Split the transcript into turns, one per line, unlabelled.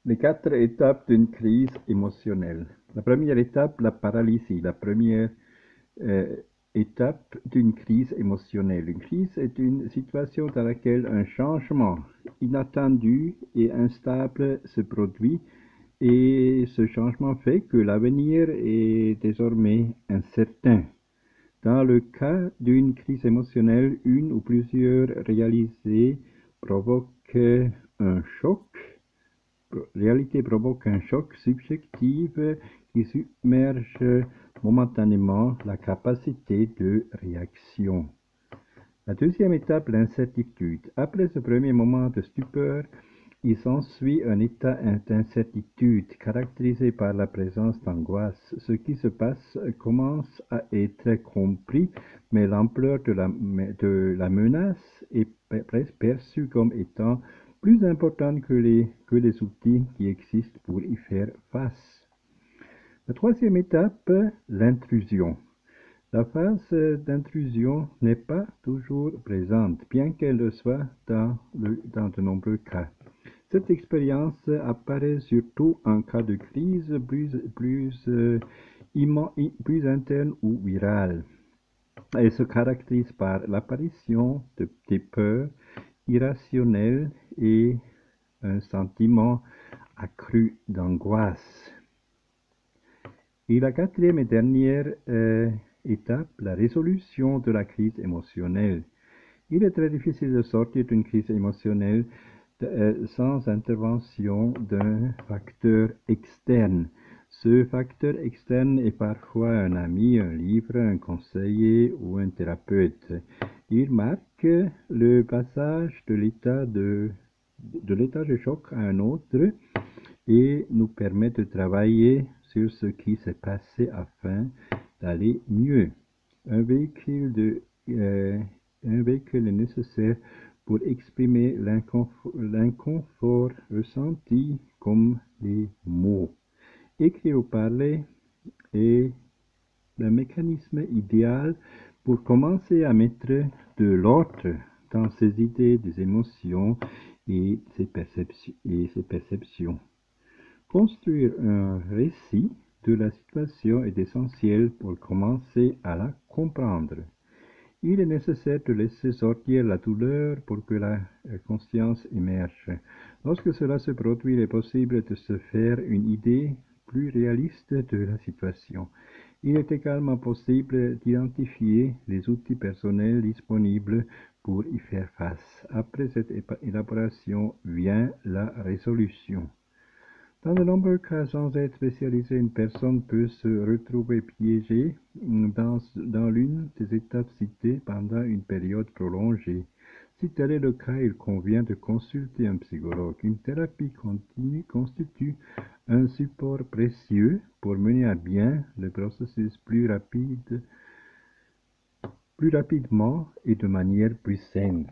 Les 4 étapes d'une crise émotionnelle. La première étape, la paralysie. La première euh, étape d'une crise émotionnelle. Une crise est une situation dans laquelle un changement inattendu et instable se produit et ce changement fait que l'avenir est désormais incertain. Dans le cas d'une crise émotionnelle, une ou plusieurs réalités provoquent un choc réalité provoque un choc subjectif qui submerge momentanément la capacité de réaction. La deuxième étape, l'incertitude. Après ce premier moment de stupeur, il s'ensuit un état d'incertitude caractérisé par la présence d'angoisse. Ce qui se passe commence à être compris, mais l'ampleur de la menace est perçue comme étant plus importante que les outils qui existent pour y faire face. La troisième étape, l'intrusion. La phase d'intrusion n'est pas toujours présente, bien qu'elle le soit dans de nombreux cas. Cette expérience apparaît surtout en cas de crise plus interne ou virale. Elle se caractérise par l'apparition des peurs irrationnelles et un sentiment accru d'angoisse. Et la quatrième et dernière étape, la résolution de la crise émotionnelle. Il est très difficile de sortir d'une crise émotionnelle sans intervention d'un facteur externe. Ce facteur externe est parfois un ami, un livre, un conseiller ou un thérapeute. Il marque le passage de l'état de choc à un autre et nous permet de travailler sur ce qui s'est passé afin d'aller mieux. Un véhicule est nécessaire pour exprimer l'inconfort ressenti comme les mots. Écrire ou parler est le mécanisme idéal pour commencer à mettre de l'ordre dans ses idées, des émotions et ses perceptions. Construire un récit de la situation est essentiel pour commencer à la comprendre. Il est nécessaire de laisser sortir la douleur pour que la conscience émerge. Lorsque cela se produit, il est possible de se faire une idée plus réaliste de la situation. Il est également possible d'identifier les outils personnels disponibles pour y faire face. Après cette élaboration vient la résolution. Dans de nombreux cas, sans être spécialisé, une personne peut se retrouver piégée dans l'une des étapes citées pendant une période prolongée. Si tel est le cas, il convient de consulter un psychologue. Une thérapie continue constitue un support précieux pour mener à bien le processus plus rapidement et de manière plus saine.